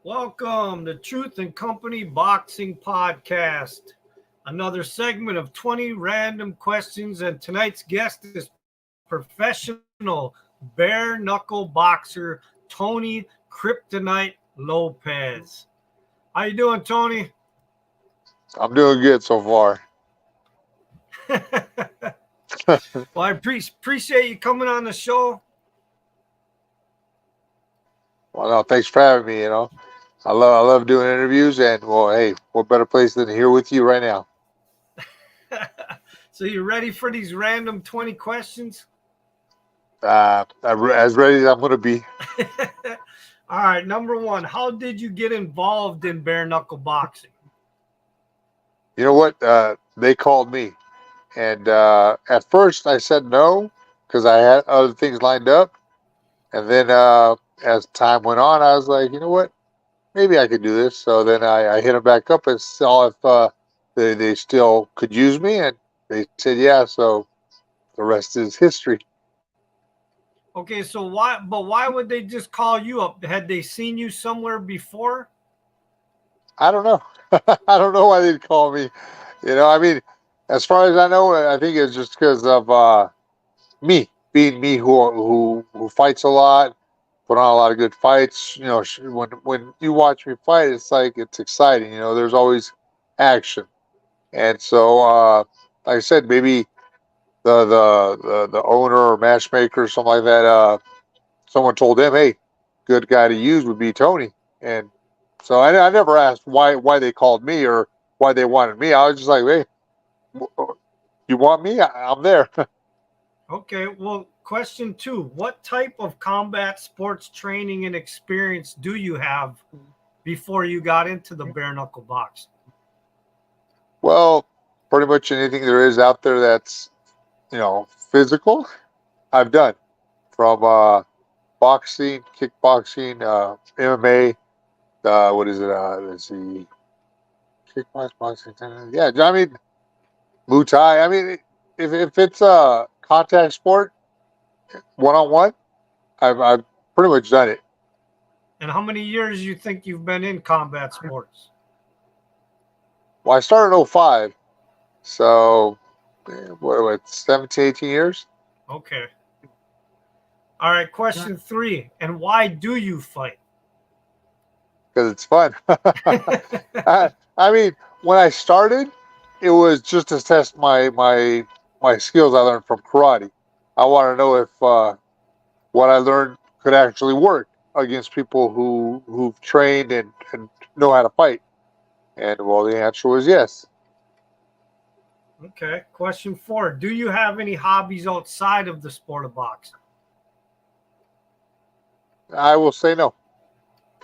Welcome to Truth and Company Boxing Podcast, another segment of 20 random questions, and tonight's guest is professional bare knuckle boxer Tony Kryptonite Lopez. How you doing, Tony? I'm doing good so far. Well, I appreciate you coming on the show. Well, no, thanks for having me. I love doing interviews, and well, hey, what better place than here with you right now? So you ready for these random 20 questions? As ready as I'm going to be. All right, number one, how did you get involved in bare knuckle boxing? You know what? They called me, and at first I said no because I had other things lined up, and then as time went on, I was like, you know what? Maybe I could do this. So then I hit them back up and saw if they still could use me, and they said yeah. So the rest is history. Okay, so why would they just call you up? Had they seen you somewhere before? I don't know. I don't know why they'd call me. I mean, as far as I know, I think it's just because of me being me, who fights a lot, put on a lot of good fights. When you watch me fight, it's like it's exciting. There's always action, and so like I said, maybe the owner or matchmaker or something like that. Someone told them, "Hey, good guy to use would be Tony," and so I never asked why they called me or why they wanted me. I was just like, "Hey, you want me? I'm there." Okay, well, question two, what type of combat sports training and experience do you have before you got into the bare knuckle boxing? Well, pretty much anything there is out there that's physical, I've done, from boxing, kickboxing, MMA. What is it? Let's see, boxing. Yeah, I mean, Muay Thai. I mean, if it's a contact sport, one on one, I've pretty much done it. And how many years you think you've been in combat sports? Well, I started in 05, so what 17, 18 years? Okay. All right, question three, and why do you fight? Because it's fun. I mean, when I started, it was just to test my skills I learned from karate. I want to know if what I learned could actually work against people who've trained and know how to fight. And well, the answer was yes. Okay, question four, do you have any hobbies outside of the sport of boxing? I will say no.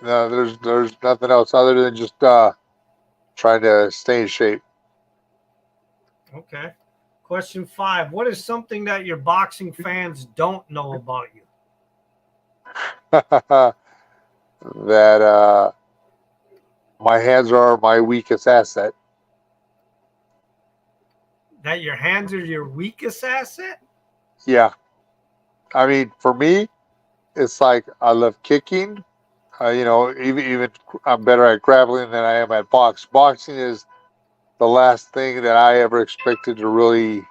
No, there's nothing else other than just trying to stay in shape. Okay. Question five, what is something that your boxing fans don't know about you? That my hands are my weakest asset. That your hands are your weakest asset? Yeah. I mean, for me, it's like I love kicking. Even I'm better at grappling than I am at box. Boxing is the last thing that I ever expected to really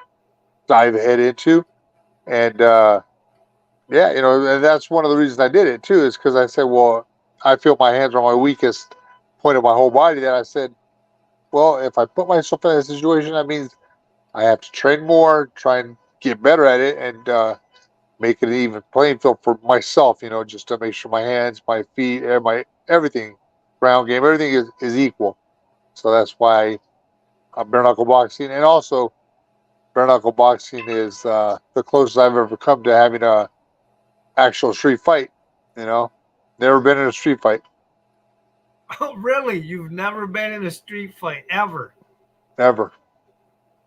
dive head into, and yeah, and that's one of the reasons I did it too. Is because I said, well, I feel my hands are my weakest point of my whole body. That I said, well, if I put myself in a situation, that means I have to train more, try and get better at it, and make it an even playing field for myself, just to make sure my hands, my feet, my everything, ground game, everything is equal. So that's why I'm bare knuckle boxing. And also, bare knuckle boxing is the closest I've ever come to having a actual street fight, Never been in a street fight. Really? You've never been in a street fight ever? Never.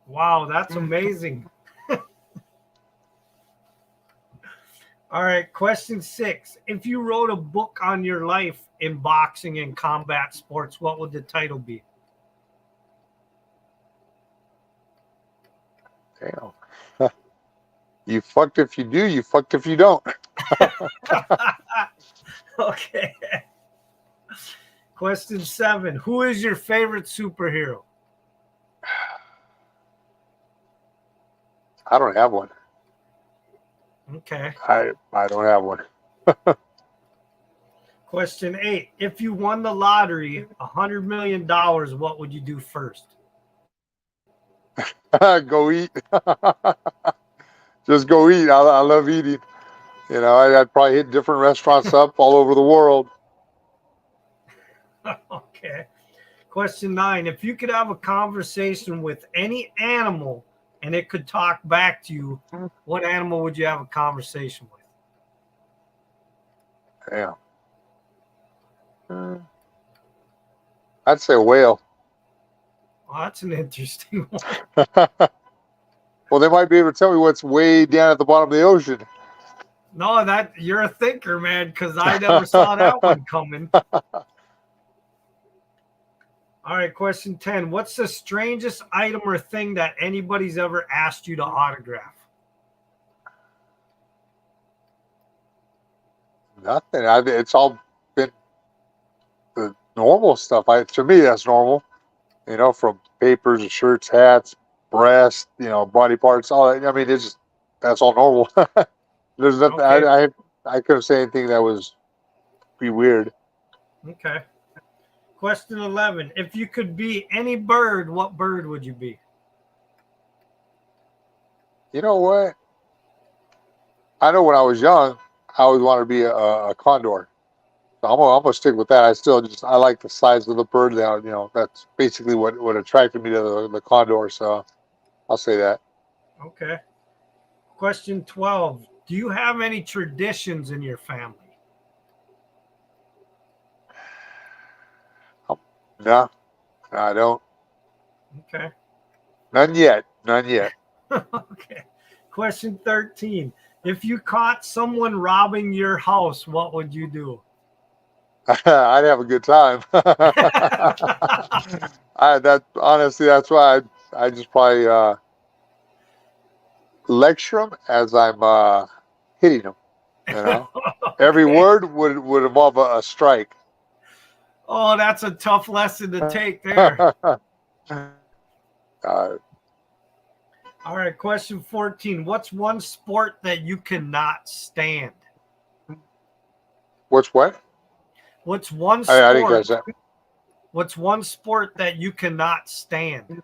Wow, that's amazing. All right, question 6. If you wrote a book on your life in boxing and combat sports, what would the title be? Damn. You fucked if you do, you fucked if you don't. Okay. Question 7. Who is your favorite superhero? I don't have one. Okay. I don't have one. Question 8. If you won the lottery, $100 million, what would you do first? Go eat. Just go eat. I love eating. You know, I'd probably hit different restaurants up all over the world. Okay. Question 9. If you could have a conversation with any animal and it could talk back to you, what animal would you have a conversation with? Damn. I'd say a whale. Well, that's an interesting one. Well, they might be able to tell me what's way down at the bottom of the ocean. No, that you're a thinker, man, because I never saw that one coming. All right, question 10. What's the strangest item or thing that anybody's ever asked you to autograph? Nothing. It's all been the normal stuff. To me, that's normal. You know, from papers to shirts, hats, breasts, you know, body parts, all that. I mean, that's all normal. There's nothing. Okay. I couldn't say anything that was be weird. Okay. Question 11. If you could be any bird, what bird would you be? You know what? I know when I was young, I always wanted to be a condor. So I'm gonna stick with that. I like the size of the bird. Now, you know, that's basically what attracted me to the condor. So I'll say that. Okay. Question 12. Do you have any traditions in your family? No, I don't. Okay. None yet. None yet. Okay. Question 13. If you caught someone robbing your house, what would you do? I'd have a good time. Honestly, that's why I just probably lecture them as I'm hitting them. You know, every Okay. word would involve a strike. Oh, that's a tough lesson to take there. Uh, All right. Question 14. What's one sport that you cannot stand? what's what? What's one I didn't sport? catch that. What's one sport that you cannot stand?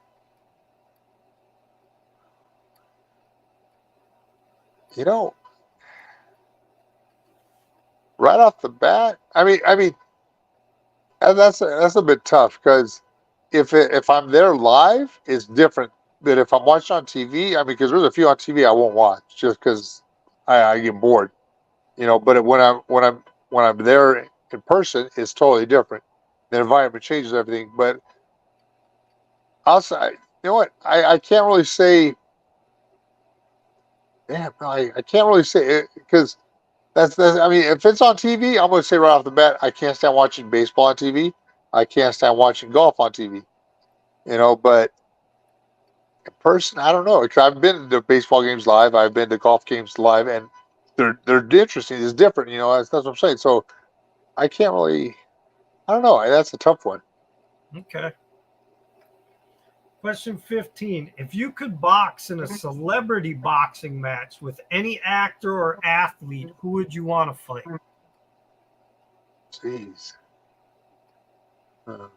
You know, right off the bat, I mean, that's a bit tough because if I'm there live, it's different. But if I'm watching on TV, I mean, because there's a few on TV I won't watch just because I get bored. You know, but when I'm there in person, it's totally different. The environment changes everything. But outside, you know what? I can't really say. Damn, I can't really say it because that's. I mean, if it's on TV, I'm going to say right off the bat, I can't stand watching baseball on TV. I can't stand watching golf on TV. You know, but in person, I don't know. Because I've been to baseball games live, I've been to golf games live, and they're interesting. It's different. You know, that's what I'm saying. So I can't really. I don't know. That's a tough one. Okay. Question 15. If you could box in a celebrity boxing match with any actor or athlete, who would you want to fight? Jeez. Uh,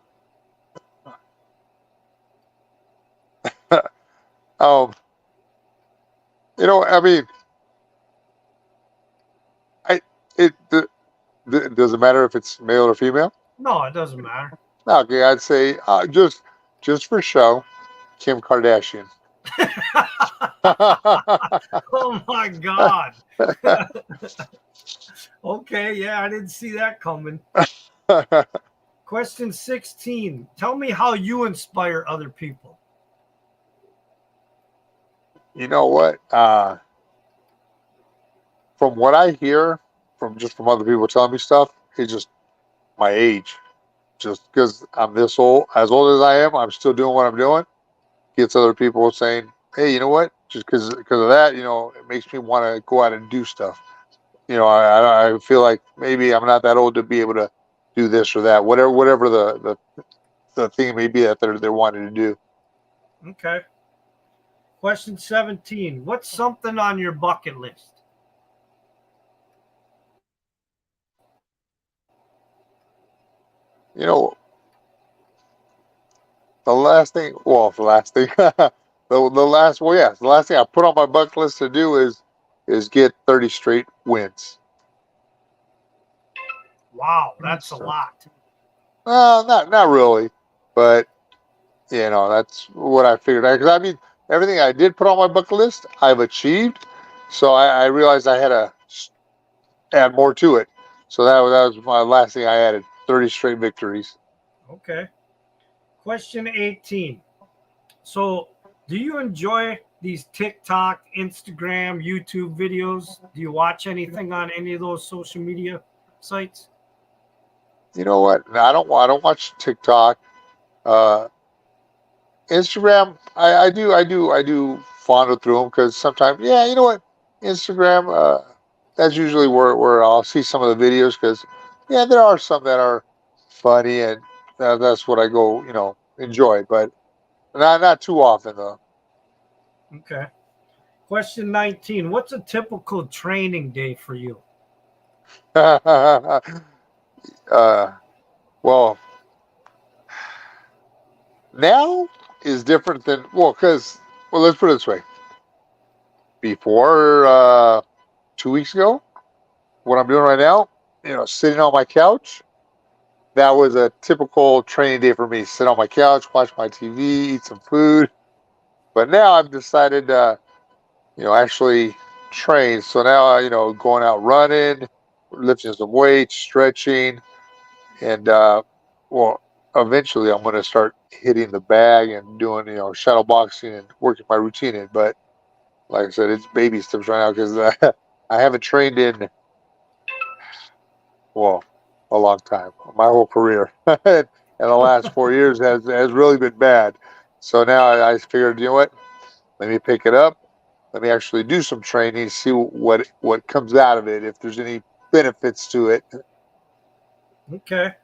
um, you know, I mean, I it does it matter if it's male or female? No, it doesn't matter. Okay, I'd say just for show, Kim Kardashian. Oh my God. Okay, yeah, I didn't see that coming. Question 16. Tell me how you inspire other people. You know what? From what I hear from other people telling me stuff, it's just my age. Just because I'm this old, as old as I am, I'm still doing what I'm doing. Gets other people saying, "Hey, you know what? Just because of that, it makes me want to go out and do stuff." I feel like maybe I'm not that old to be able to do this or that, whatever the thing may be that they're wanting to do. Okay. Question 17. What's something on your bucket list? You know, the last thing, well, the last thing, the last thing I put on my bucket list to do is get 30 straight wins. Wow, that's a lot. Well, not really, but that's what I figured out. Because I mean, everything I did put on my bucket list, I've achieved. So I realized I had to add more to it. So that was my last thing I added: 30 straight victories. Okay. Question 18. So, do you enjoy these TikTok, Instagram, YouTube videos? Do you watch anything on any of those social media sites? You know what? No, I don't watch TikTok. Uh, Instagram, I do fondle through them because sometimes, yeah, you know what, Instagram, that's usually where I'll see some of the videos because, yeah, there are some that are funny and that's what I go, enjoy, but not too often though. Okay. Question 19. What's a typical training day for you? Well, now is different than because let's put it this way. Before 2 weeks ago, what I'm doing right now, sitting on my couch. That was a typical training day for me. Sit on my couch, watch my TV, eat some food. But now I've decided to, actually train. So now, going out running, lifting some weights, stretching, and well, eventually I'm going to start hitting the bag and doing, shadow boxing and working my routine in. But like I said, it's baby steps right now because I haven't trained in, well, a long time, my whole career. And the last 4 years has really been bad. So now I figured, you know what? Let me pick it up. Let me actually do some training, see what comes out of it, if there's any benefits to it. Okay.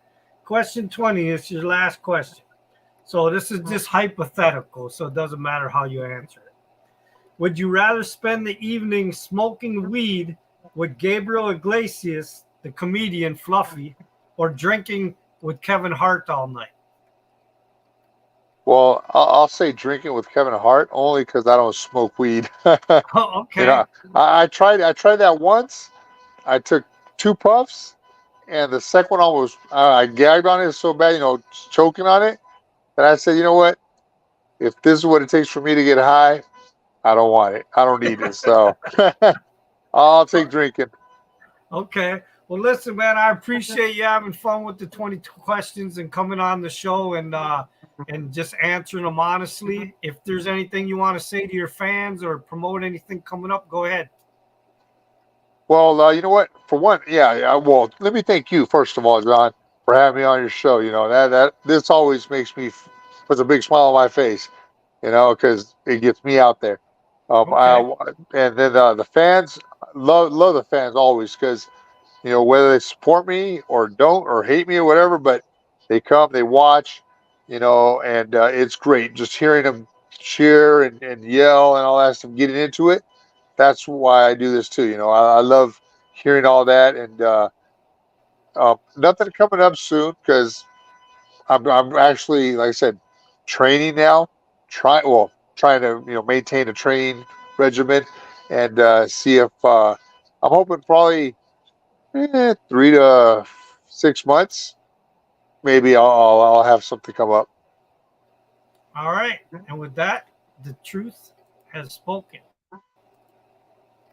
Question 20 is your last question. So, this is just hypothetical, so it doesn't matter how you answer it. Would you rather spend the evening smoking weed with Gabriel Iglesias, the comedian Fluffy, or drinking with Kevin Hart all night? Well, I'll say drinking with Kevin Hart only because I don't smoke weed. Oh, you okay. know, I tried that once. I took 2 puffs, and the second one I gagged on it so bad, choking on it, that I said, you know what? If this is what it takes for me to get high, I don't want it. I don't need it. So I'll take drinking. Okay. Well, listen, man, I appreciate you having fun with the 22 questions and coming on the show and just answering them honestly. If there's anything you want to say to your fans or promote anything coming up, go ahead. Well, you know what? For one, yeah. Well, let me thank you first of all, John, for having me on your show. That this always makes me puts a big smile on my face. Because it gets me out there. Okay. And then the fans, love the fans always because whether they support me or don't or hate me or whatever, but they come, they watch, and it's great just hearing them cheer and yell and all that stuff, getting into it. That's why I do this too. I love hearing all that, and nothing coming up soon because I'm actually, like I said, training now. Trying to maintain a training regimen and see if I'm hoping probably 3 to 6 months. Maybe I'll have something come up. All right. And with that, the truth has spoken.